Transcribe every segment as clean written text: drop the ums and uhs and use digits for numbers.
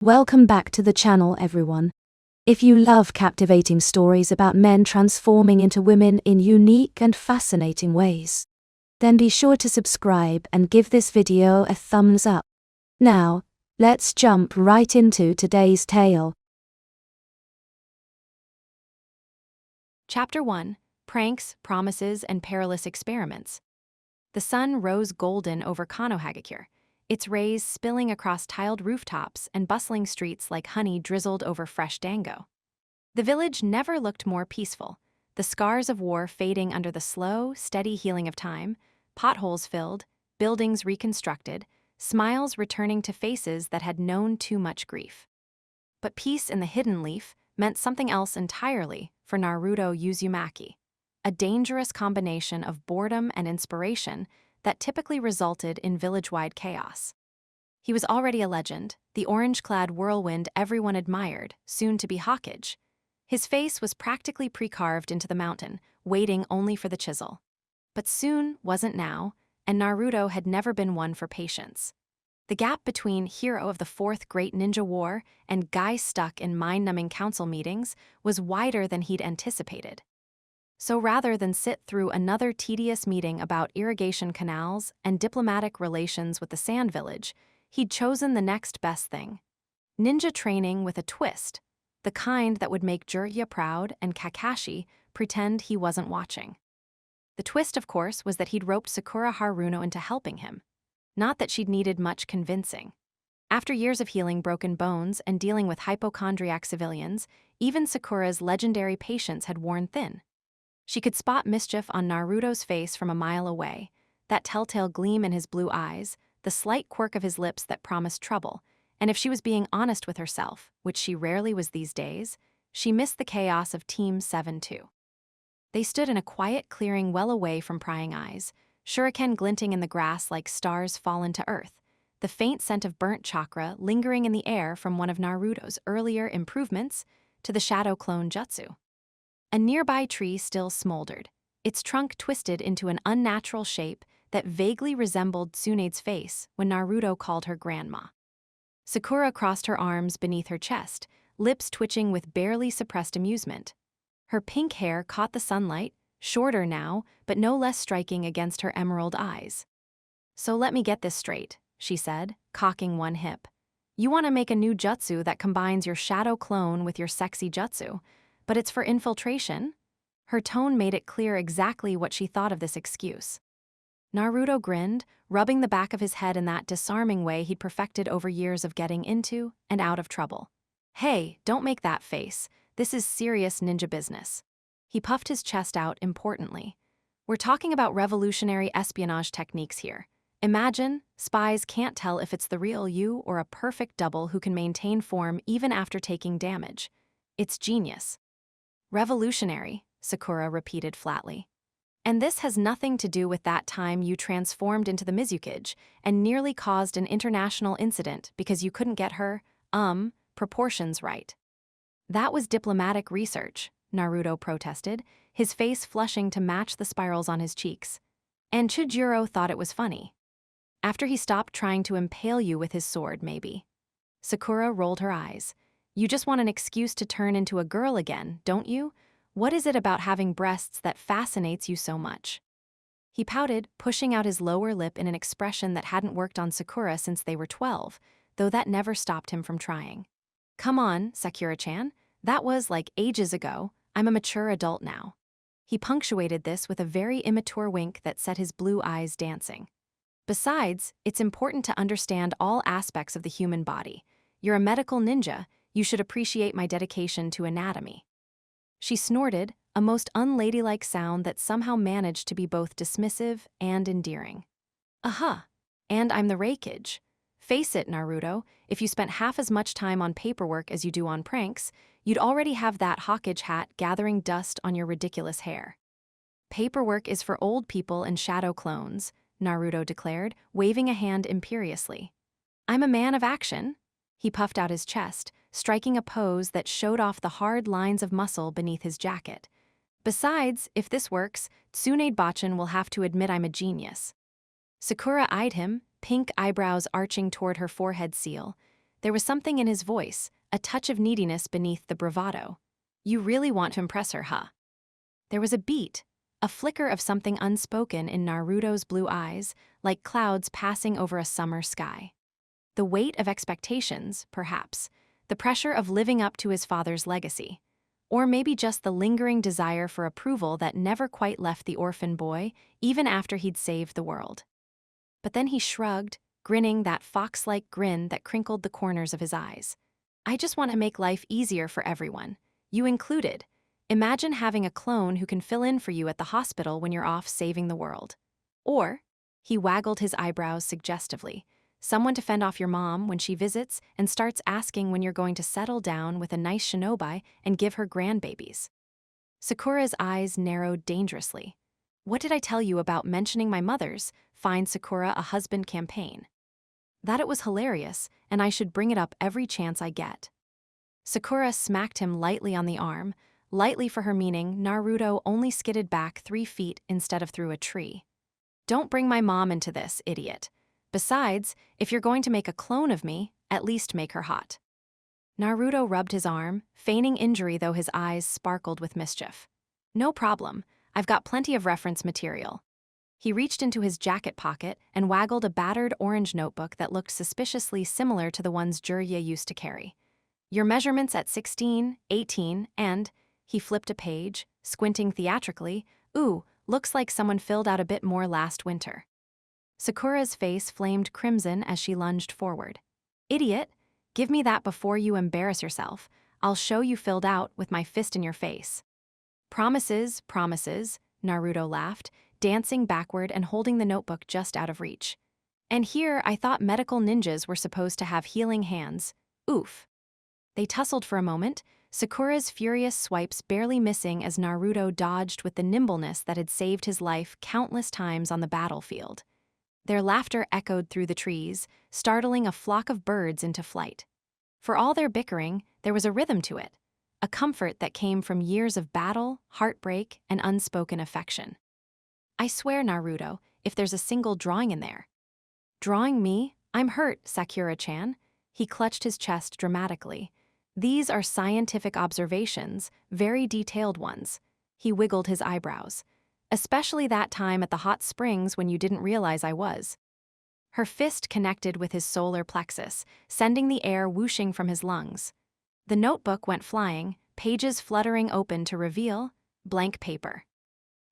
Welcome back to the channel, everyone. If you love captivating stories about men transforming into women in unique and fascinating ways, then be sure to subscribe and give this video a thumbs up. Now, let's jump right into today's tale. Chapter 1: Pranks, Promises, and Perilous Experiments. The sun rose golden over Konoha, its rays spilling across tiled rooftops and bustling streets like honey drizzled over fresh dango. The village never looked more peaceful, the scars of war fading under the slow, steady healing of time, potholes filled, buildings reconstructed, smiles returning to faces that had known too much grief. But peace in the hidden leaf meant something else entirely for Naruto Uzumaki, a dangerous combination of boredom and inspiration that typically resulted in village-wide chaos. He was already a legend, the orange-clad whirlwind everyone admired, soon to be Hokage. His face was practically pre-carved into the mountain, waiting only for the chisel. But soon wasn't now, and Naruto had never been one for patience. The gap between hero of the Fourth Great Ninja War and guy stuck in mind-numbing council meetings was wider than he'd anticipated. So rather than sit through another tedious meeting about irrigation canals and diplomatic relations with the Sand Village, he'd chosen the next best thing. Ninja training with a twist, the kind that would make Jiraiya proud and Kakashi pretend he wasn't watching. The twist, of course, was that he'd roped Sakura Haruno into helping him. Not that she'd needed much convincing. After years of healing broken bones and dealing with hypochondriac civilians, even Sakura's legendary patience had worn thin. She could spot mischief on Naruto's face from a mile away, that telltale gleam in his blue eyes, the slight quirk of his lips that promised trouble, and if she was being honest with herself, which she rarely was these days, she missed the chaos of Team 7 too. They stood in a quiet clearing well away from prying eyes, shuriken glinting in the grass like stars fallen to earth, the faint scent of burnt chakra lingering in the air from one of Naruto's earlier improvements to the shadow clone Jutsu. A nearby tree still smoldered, its trunk twisted into an unnatural shape that vaguely resembled Tsunade's face when Naruto called her grandma. Sakura crossed her arms beneath her chest, lips twitching with barely suppressed amusement. Her pink hair caught the sunlight, shorter now, but no less striking against her emerald eyes. "So let me get this straight," she said, cocking one hip. "You want to make a new jutsu that combines your shadow clone with your sexy jutsu, but it's for infiltration?" Her tone made it clear exactly what she thought of this excuse. Naruto grinned, rubbing the back of his head in that disarming way he'd perfected over years of getting into and out of trouble. "Hey, don't make that face. This is serious ninja business." He puffed his chest out importantly. "We're talking about revolutionary espionage techniques here. Imagine, spies can't tell if it's the real you or a perfect double who can maintain form even after taking damage. It's genius." "Revolutionary," Sakura repeated flatly. "And this has nothing to do with that time you transformed into the Mizukage and nearly caused an international incident because you couldn't get her, proportions right." "That was diplomatic research," Naruto protested, his face flushing to match the spirals on his cheeks. "And Chijiro thought it was funny. After he stopped trying to impale you with his sword, maybe." Sakura rolled her eyes. "You just want an excuse to turn into a girl again, don't you? What is it about having breasts that fascinates you so much?" He pouted, pushing out his lower lip in an expression that hadn't worked on Sakura since they were 12, though that never stopped him from trying. "Come on, Sakura-chan. That was like ages ago. I'm a mature adult now." He punctuated this with a very immature wink that set his blue eyes dancing. "Besides, it's important to understand all aspects of the human body. You're a medical ninja. You should appreciate my dedication to anatomy." She snorted, a most unladylike sound that somehow managed to be both dismissive and endearing. And I'm the Raikage. Face it, Naruto, if you spent half as much time on paperwork as you do on pranks, you'd already have that Hokage hat gathering dust on your ridiculous hair." "Paperwork is for old people and shadow clones," Naruto declared, waving a hand imperiously. "I'm a man of action." He puffed out his chest, striking a pose that showed off the hard lines of muscle beneath his jacket. "Besides, if this works, Tsunade-bachan will have to admit I'm a genius." Sakura eyed him, pink eyebrows arching toward her forehead seal. There was something in his voice, a touch of neediness beneath the bravado. You really want to impress her, huh? There was a beat, a flicker of something unspoken in Naruto's blue eyes, like clouds passing over a summer sky. The weight of expectations, perhaps, the pressure of living up to his father's legacy, or maybe just the lingering desire for approval that never quite left the orphan boy, even after he'd saved the world. But then he shrugged, grinning that fox-like grin that crinkled the corners of his eyes. I just want to make life easier for everyone, you included. Imagine having a clone who can fill in for you at the hospital when you're off saving the world. Or, he waggled his eyebrows suggestively, someone to fend off your mom when she visits and starts asking when you're going to settle down with a nice shinobi and give her grandbabies. Sakura's eyes narrowed dangerously. What did I tell you about mentioning my mother's Find Sakura a Husband campaign? That it was hilarious, and I should bring it up every chance I get. Sakura smacked him lightly on the arm, lightly for her meaning Naruto only skidded back 3 feet instead of through a tree. Don't bring my mom into this, idiot. Besides, if you're going to make a clone of me, at least make her hot. Naruto rubbed his arm, feigning injury though his eyes sparkled with mischief. No problem, I've got plenty of reference material. He reached into his jacket pocket and waggled a battered orange notebook that looked suspiciously similar to the ones Jirya used to carry. Your measurements at 16, 18, and, he flipped a page, squinting theatrically, ooh, looks like someone filled out a bit more last winter. Sakura's face flamed crimson as she lunged forward. Idiot, give me that before you embarrass yourself. I'll show you filled out with my fist in your face. Promises, promises, Naruto laughed, dancing backward and holding the notebook just out of reach. And here I thought medical ninjas were supposed to have healing hands. Oof. They tussled for a moment, Sakura's furious swipes barely missing as Naruto dodged with the nimbleness that had saved his life countless times on the battlefield. Their laughter echoed through the trees, startling a flock of birds into flight. For all their bickering, there was a rhythm to it, a comfort that came from years of battle, heartbreak, and unspoken affection. I swear, Naruto, if there's a single drawing in there. Drawing me? I'm hurt, Sakura-chan. He clutched his chest dramatically. These are scientific observations, very detailed ones. He wiggled his eyebrows. Especially that time at the hot springs when you didn't realize I was. Her fist connected with his solar plexus, sending the air whooshing from his lungs. The notebook went flying, pages fluttering open to reveal blank paper.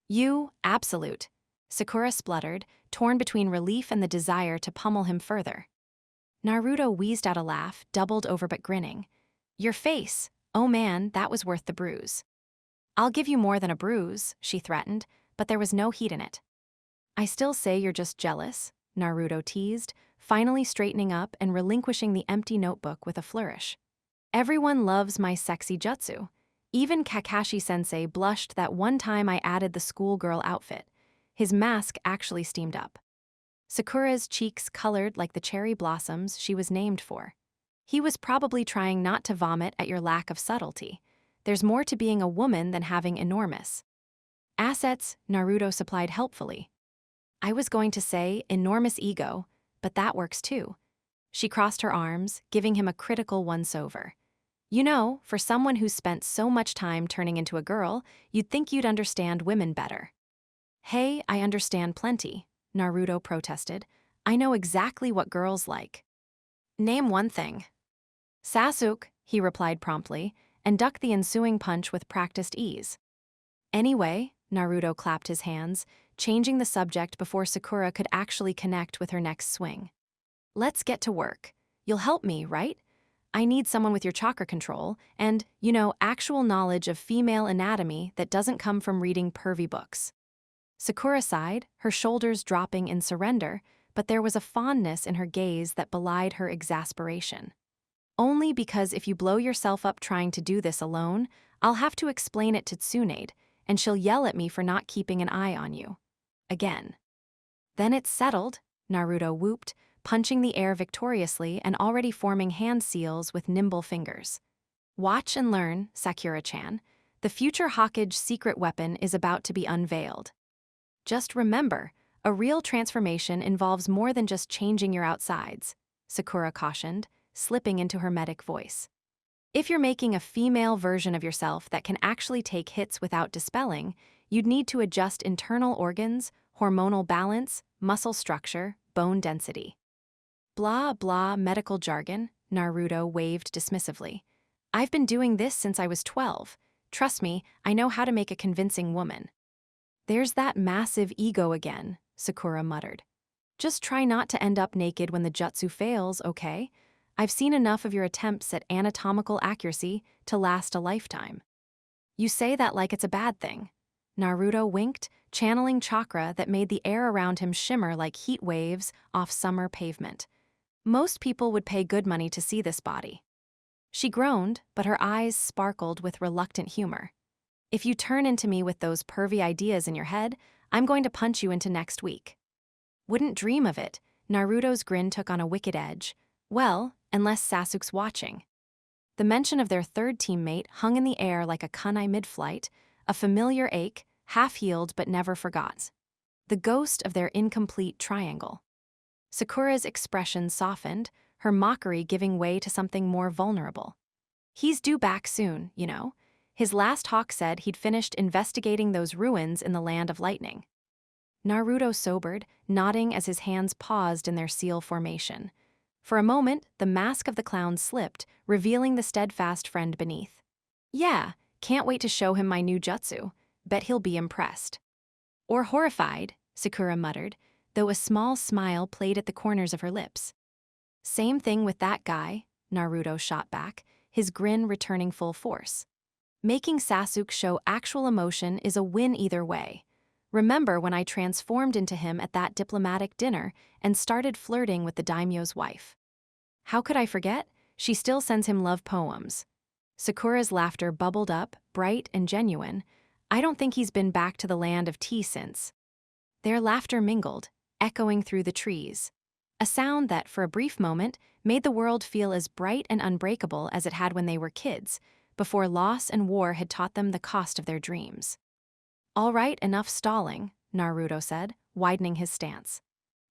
You, absolute, Sakura spluttered, torn between relief and the desire to pummel him further. Naruto wheezed out a laugh, doubled over but grinning. Your face, oh man, that was worth the bruise. I'll give you more than a bruise, she threatened, but there was no heat in it. I still say you're just jealous, Naruto teased, finally straightening up and relinquishing the empty notebook with a flourish. Everyone loves my sexy jutsu. Even Kakashi-sensei blushed that one time I added the schoolgirl outfit. His mask actually steamed up. Sakura's cheeks colored like the cherry blossoms she was named for. He was probably trying not to vomit at your lack of subtlety. There's more to being a woman than having enormous assets, Naruto supplied helpfully. I was going to say enormous ego, but that works too. She crossed her arms, giving him a critical once-over. You know, for someone who's spent so much time turning into a girl, you'd think you'd understand women better. Hey, I understand plenty, Naruto protested. I know exactly what girls like. Name one thing. Sasuke, he replied promptly, and ducked the ensuing punch with practiced ease. Anyway, Naruto clapped his hands, changing the subject before Sakura could actually connect with her next swing. Let's get to work. You'll help me, right? I need someone with your chakra control and, actual knowledge of female anatomy that doesn't come from reading pervy books. Sakura sighed, her shoulders dropping in surrender, but there was a fondness in her gaze that belied her exasperation. Only because if you blow yourself up trying to do this alone, I'll have to explain it to Tsunade, and she'll yell at me for not keeping an eye on you. Again. Then it's settled, Naruto whooped, punching the air victoriously and already forming hand seals with nimble fingers. Watch and learn, Sakura-chan. The future Hokage secret weapon is about to be unveiled. Just remember, a real transformation involves more than just changing your outsides, Sakura cautioned, slipping into hermetic voice. If you're making a female version of yourself that can actually take hits without dispelling, you'd need to adjust internal organs, hormonal balance, muscle structure, bone density. Blah, blah, medical jargon, Naruto waved dismissively. I've been doing this since I was 12. Trust me, I know how to make a convincing woman. There's that massive ego again, Sakura muttered. Just try not to end up naked when the jutsu fails, okay? I've seen enough of your attempts at anatomical accuracy to last a lifetime. You say that like it's a bad thing. Naruto winked, channeling chakra that made the air around him shimmer like heat waves off summer pavement. Most people would pay good money to see this body. She groaned, but her eyes sparkled with reluctant humor. If you turn into me with those pervy ideas in your head, I'm going to punch you into next week. Wouldn't dream of it. Naruto's grin took on a wicked edge. Well, unless Sasuke's watching. The mention of their third teammate hung in the air like a kunai mid-flight, a familiar ache, half-healed but never forgot. The ghost of their incomplete triangle. Sakura's expression softened, her mockery giving way to something more vulnerable. He's due back soon, you know. His last hawk said he'd finished investigating those ruins in the Land of Lightning. Naruto sobered, nodding as his hands paused in their seal formation. For a moment, the mask of the clown slipped, revealing the steadfast friend beneath. Yeah, can't wait to show him my new jutsu. Bet he'll be impressed. Or horrified, Sakura muttered, though a small smile played at the corners of her lips. Same thing with that guy, Naruto shot back, his grin returning full force. Making Sasuke show actual emotion is a win either way. Remember when I transformed into him at that diplomatic dinner and started flirting with the daimyo's wife? How could I forget? She still sends him love poems. Sakura's laughter bubbled up, bright and genuine. I don't think he's been back to the land of tea since. Their laughter mingled, echoing through the trees. A sound that, for a brief moment, made the world feel as bright and unbreakable as it had when they were kids, before loss and war had taught them the cost of their dreams. All right, enough stalling, Naruto said, widening his stance.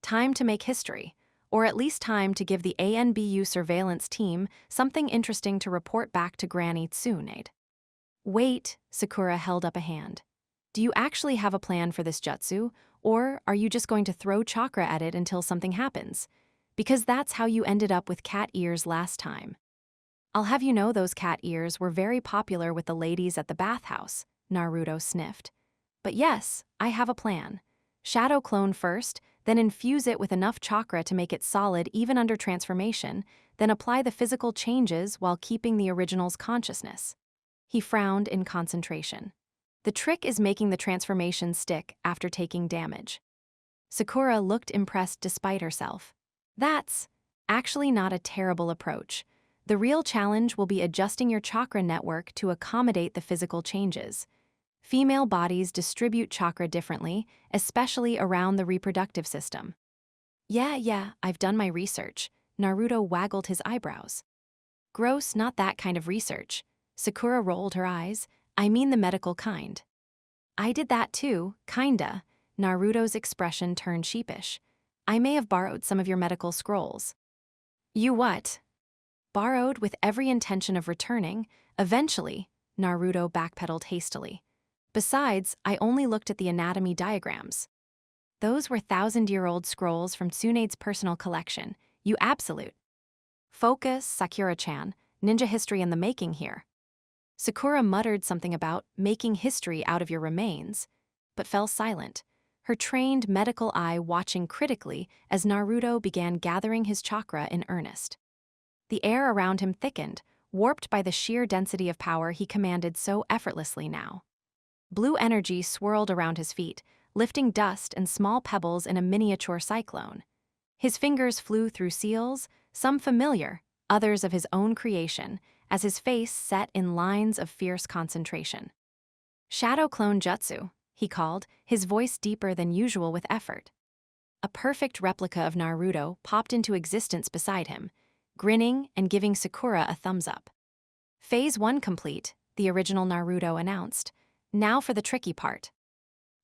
Time to make history, or at least time to give the ANBU surveillance team something interesting to report back to Granny Tsunade. Wait, Sakura held up a hand. Do you actually have a plan for this jutsu, or are you just going to throw chakra at it until something happens? Because that's how you ended up with cat ears last time. I'll have you know those cat ears were very popular with the ladies at the bathhouse, Naruto sniffed. But yes, I have a plan. Shadow clone first, then infuse it with enough chakra to make it solid even under transformation, then apply the physical changes while keeping the original's consciousness. He frowned in concentration. The trick is making the transformation stick after taking damage. Sakura looked impressed despite herself. That's actually not a terrible approach. The real challenge will be adjusting your chakra network to accommodate the physical changes. Female bodies distribute chakra differently, especially around the reproductive system. Yeah, I've done my research. Naruto waggled his eyebrows. Gross, not that kind of research. Sakura rolled her eyes. I mean the medical kind. I did that too, kinda. Naruto's expression turned sheepish. I may have borrowed some of your medical scrolls. You what? Borrowed with every intention of returning. Eventually, Naruto backpedaled hastily. Besides, I only looked at the anatomy diagrams. Those were 1,000-year-old scrolls from Tsunade's personal collection. You absolute. Focus, Sakura-chan, ninja history in the making here. Sakura muttered something about making history out of your remains, but fell silent, her trained medical eye watching critically as Naruto began gathering his chakra in earnest. The air around him thickened, warped by the sheer density of power he commanded so effortlessly now. Blue energy swirled around his feet, lifting dust and small pebbles in a miniature cyclone. His fingers flew through seals, some familiar, others of his own creation, as his face set in lines of fierce concentration. Shadow clone jutsu, he called, his voice deeper than usual with effort. A perfect replica of Naruto popped into existence beside him, grinning and giving Sakura a thumbs up. Phase 1 complete, the original Naruto announced. Now for the tricky part.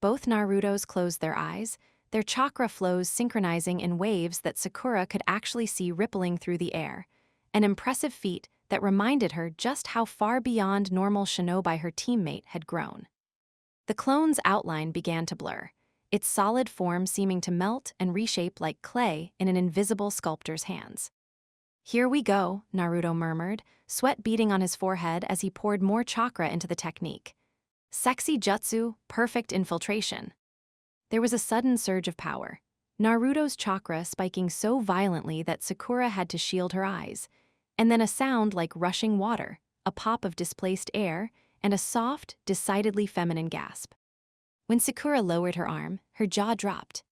Both Narutos closed their eyes, their chakra flows synchronizing in waves that Sakura could actually see rippling through the air. an impressive feat that reminded her just how far beyond normal shinobi her teammate had grown. The clone's outline began to blur, its solid form seeming to melt and reshape like clay in an invisible sculptor's hands. "Here we go," Naruto murmured, sweat beading on his forehead as he poured more chakra into the technique. Sexy jutsu, perfect infiltration. There was a sudden surge of power, Naruto's chakra spiking so violently that Sakura had to shield her eyes, and then a sound like rushing water, a pop of displaced air, and a soft, decidedly feminine gasp. When Sakura lowered her arm, her jaw dropped.